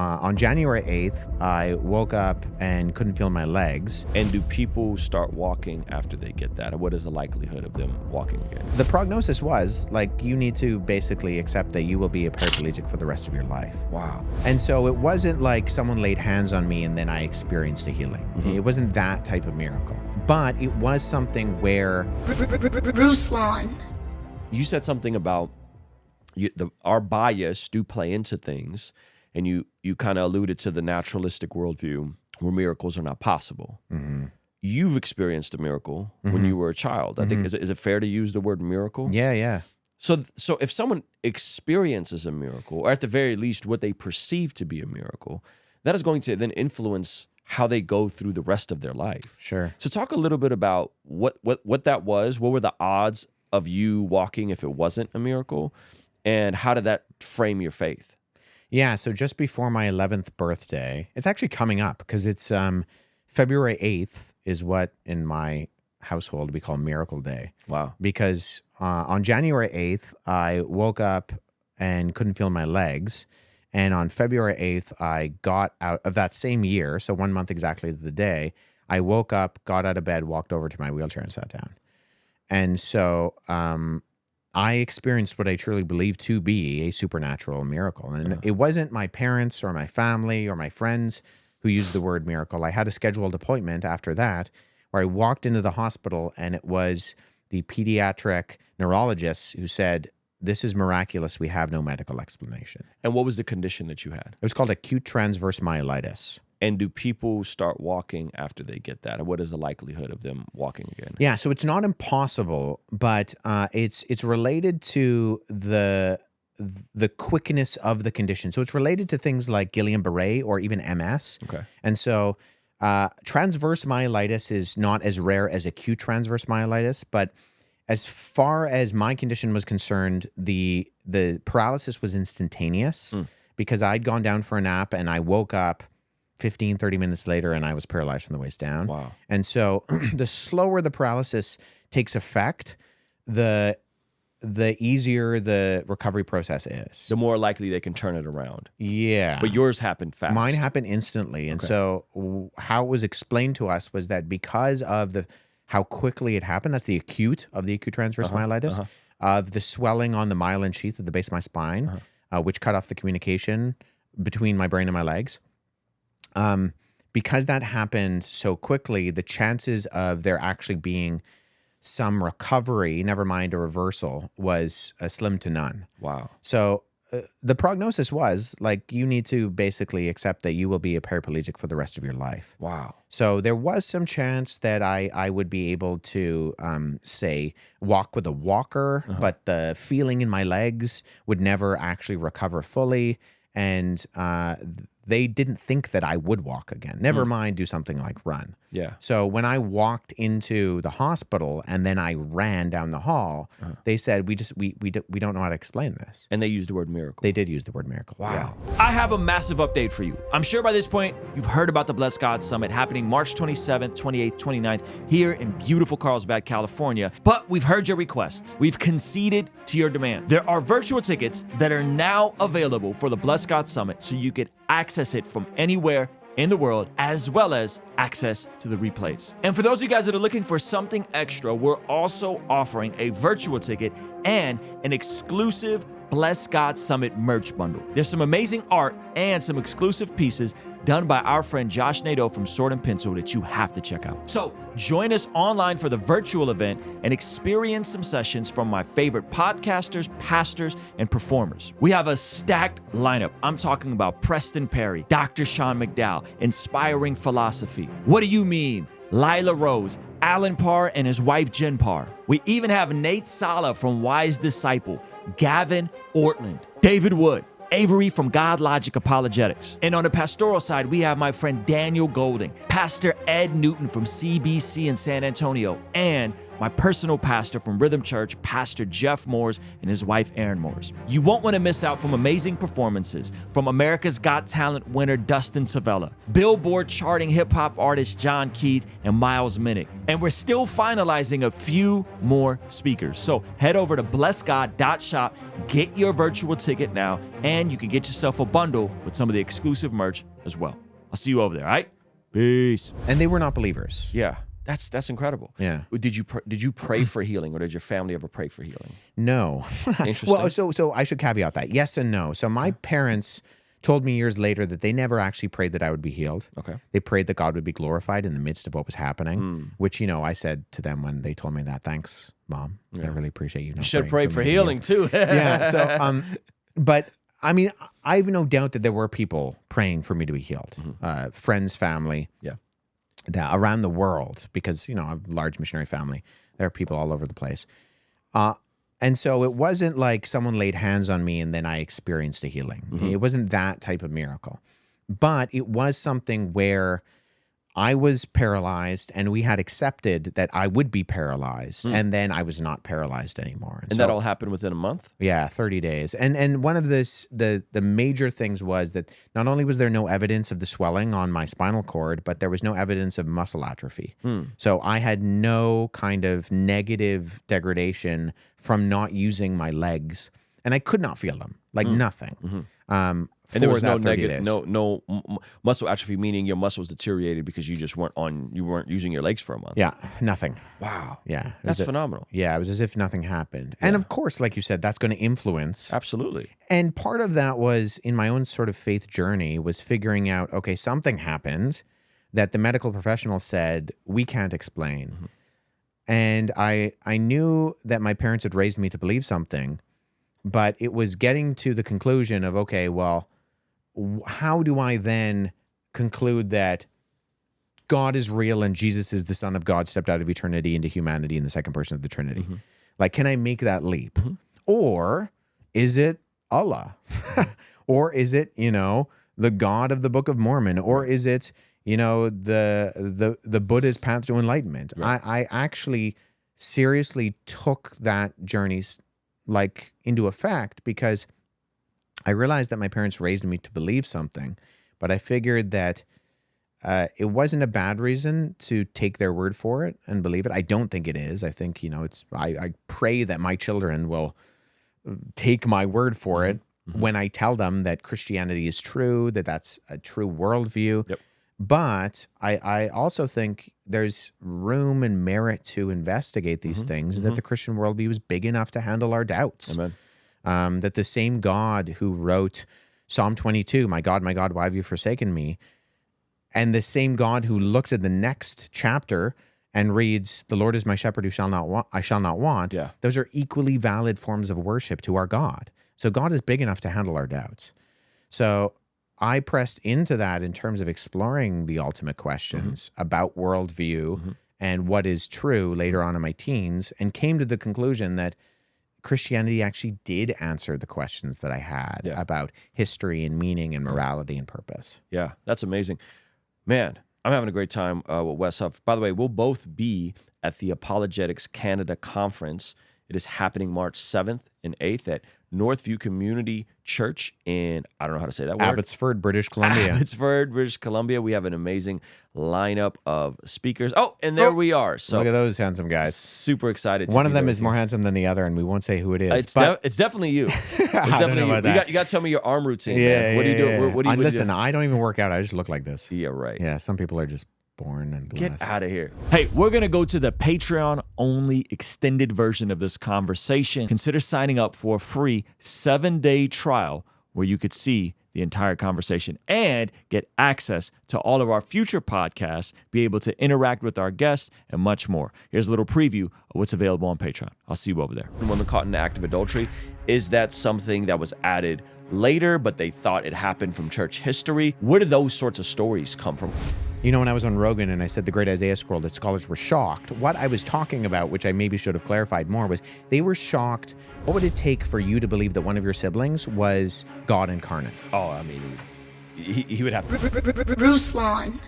on January 8th, I woke up and couldn't feel my legs. And do people start walking after they get that? Or what is the likelihood of them walking again? The prognosis was, like, you need to basically accept that you will be a paraplegic for the rest of your life. Wow. And so it wasn't like someone laid hands on me and then I experienced a healing. It wasn't that type of miracle. But it was something where... Ruslan. You said something about our bias do play into things, and you kind of alluded to the naturalistic worldview where miracles are not possible. You've experienced a miracle when you were a child. I think, is it fair to use the word miracle? Yeah. So if someone experiences a miracle, or at the very least what they perceive to be a miracle, that is going to then influence how they go through the rest of their life. Sure. So talk a little bit about what that was. What were the odds of you walking if it wasn't a miracle? And how did that frame your faith? Yeah, so just before my 11th birthday, it's actually coming up because it's February 8th is what in my household we call Miracle Day. Wow. Because on January 8th, I woke up and couldn't feel my legs. And on February 8th, I got out of that same year, so 1 month exactly to the day, I woke up, got out of bed, walked over to my wheelchair and sat down. And so... I experienced what I truly believe to be a supernatural miracle. And it wasn't my parents or my family or my friends who used the word miracle. I had a scheduled appointment after that where I walked into the hospital and it was the pediatric neurologist who said, "This is miraculous. We have no medical explanation." And what was the condition that you had? It was called acute transverse myelitis. And do people start walking after they get that? Or what is the likelihood of them walking again? Yeah, so it's not impossible, but it's related to the quickness of the condition. So it's related to things like Guillain-Barré or even MS. Okay. And so transverse myelitis is not as rare as acute transverse myelitis, but as far as my condition was concerned, the paralysis was instantaneous because I'd gone down for a nap and I woke up 15, 30 minutes later, and I was paralyzed from the waist down. Wow. And so the slower the paralysis takes effect, the easier the recovery process is. The more likely they can turn it around. Yeah. But yours happened fast. Mine happened instantly. And so how it was explained to us was that because of how quickly it happened, that's the acute transverse myelitis, of the swelling on the myelin sheath at the base of my spine, which cut off the communication between my brain and my legs. Because that happened so quickly, the chances of there actually being some recovery, never mind a reversal, was slim to none. Wow. So the prognosis was, like, you need to basically accept that you will be a paraplegic for the rest of your life. Wow. So there was some chance that I would be able to, say, walk with a walker, but the feeling in my legs would never actually recover fully. And they didn't think that I would walk again. Never mind do something like run. Yeah. So when I walked into the hospital and then I ran down the hall, they said, we don't know how to explain this. And they used the word miracle. They did use the word miracle. Wow. Yeah. I have a massive update for you. I'm sure by this point, you've heard about the Blessed God Summit happening March 27th, 28th, 29th here in beautiful Carlsbad, California. But we've heard your requests. We've conceded to your demand. There are virtual tickets that are now available for the Blessed God Summit, so you can access it from anywhere in the world, as well as access to the replays. And for those of you guys that are looking for something extra, we're also offering a virtual ticket and an exclusive Blessed God Summit merch bundle. There's some amazing art and some exclusive pieces done by our friend Josh Nadeau from Sword and Pencil that you have to check out. So join us online for the virtual event and experience some sessions from my favorite podcasters, pastors, and performers. We have a stacked lineup. I'm talking about Preston Perry, Dr. Sean McDowell, Inspiring Philosophy. What do you mean? Lila Rose, Alan Parr and his wife Jen Parr. We even have Nate Sala from Wise Disciple, Gavin Ortland, David Wood, Avery from God Logic Apologetics. And on the pastoral side, we have my friend Daniel Golding, Pastor Ed Newton from CBC in San Antonio, and my personal pastor from Rhythm Church, Pastor Jeff Moores, and his wife, Erin Moores. You won't want to miss out from amazing performances from America's Got Talent winner Dustin Savella, Billboard charting hip-hop artist John Keith, and Miles Minnick. And we're still finalizing a few more speakers. So head over to blessgod.shop, get your virtual ticket now, and you can get yourself a bundle with some of the exclusive merch as well. I'll see you over there, all right? Peace. And they were not believers. Yeah. That's incredible. Yeah. Did you pray for healing, or did your family ever pray for healing? No. Interesting. Well, so I should caveat that. Yes and no. So my parents told me years later that they never actually prayed that I would be healed. Okay. They prayed that God would be glorified in the midst of what was happening, which, I said to them when they told me that, thanks, Mom. I really appreciate you. You should have prayed for healing too. Yeah. So, but I mean, I have no doubt that there were people praying for me to be healed. Friends, family. Yeah. That around the world, because, I have a large missionary family. There are people all over the place. And so it wasn't like someone laid hands on me and then I experienced a healing. It wasn't that type of miracle. But it was something where I was paralyzed and we had accepted that I would be paralyzed. And then I was not paralyzed anymore. And so, that all happened within a month? Yeah, 30 days. And one of the major things was that not only was there no evidence of the swelling on my spinal cord, but there was no evidence of muscle atrophy. So I had no kind of negative degradation from not using my legs. And I could not feel them, like nothing. And there was no negative, no muscle atrophy, meaning your muscles deteriorated because you weren't using your legs for a month. Yeah, nothing. Wow. Yeah. That's phenomenal. Yeah, it was as if nothing happened. And of course, like you said, that's going to influence. Absolutely. And part of that was in my own sort of faith journey was figuring out, okay, something happened that the medical professional said we can't explain. And I knew that my parents had raised me to believe something, but it was getting to the conclusion of, okay, well, how do I then conclude that God is real and Jesus is the Son of God, stepped out of eternity into humanity in the second person of the Trinity? Like, can I make that leap? Or is it Allah? Or is it, the God of the Book of Mormon? Or is it, the Buddha's path to enlightenment? Right. I actually seriously took that journey into effect because I realized that my parents raised me to believe something, but I figured that it wasn't a bad reason to take their word for it and believe it. I don't think it is. I think, I pray that my children will take my word for it when I tell them that Christianity is true, that that's a true worldview. Yep. But I also think there's room and merit to investigate these things, that the Christian worldview is big enough to handle our doubts. Amen. That the same God who wrote Psalm 22, my God, why have you forsaken me? And the same God who looks at the next chapter and reads, the Lord is my shepherd who I shall not want. Yeah. Those are equally valid forms of worship to our God. So God is big enough to handle our doubts. So I pressed into that in terms of exploring the ultimate questions about worldview and what is true later on in my teens, and came to the conclusion that Christianity actually did answer the questions that I had about history and meaning and morality and purpose. Yeah, that's amazing. Man, I'm having a great time with Wes Huff. By the way, we'll both be at the Apologetics Canada Conference. It is happening March 7th and 8th at Northview Community Church in, I don't know how to say that word. Abbotsford, British Columbia. Abbotsford, British Columbia. We have an amazing lineup of speakers. Oh, and there we are. So look at those handsome guys. Super excited. One of them is more handsome than the other, and we won't say who it is. It's definitely you. It's I don't know about that. You got to tell me your arm routine. Yeah, man. What do you do? What do you listen, I don't even work out. I just look like this. Yeah, right. Yeah, some people are just born and blessed. Get out of here. Hey, we're going to go to the Patreon-only extended version of this conversation. Consider signing up for a free 7-day trial where you could see the entire conversation and get access to all of our future podcasts, be able to interact with our guests, and much more. Here's a little preview of what's available on Patreon. I'll see you over there. Women caught in the act of adultery, is that something that was added later, but they thought it happened from church history? Where did those sorts of stories come from? When I was on Rogan and I said the Great Isaiah Scroll, that scholars were shocked. What I was talking about, which I maybe should have clarified more, was they were shocked. What would it take for you to believe that one of your siblings was God incarnate? Oh, I mean, he would have to. Ruslan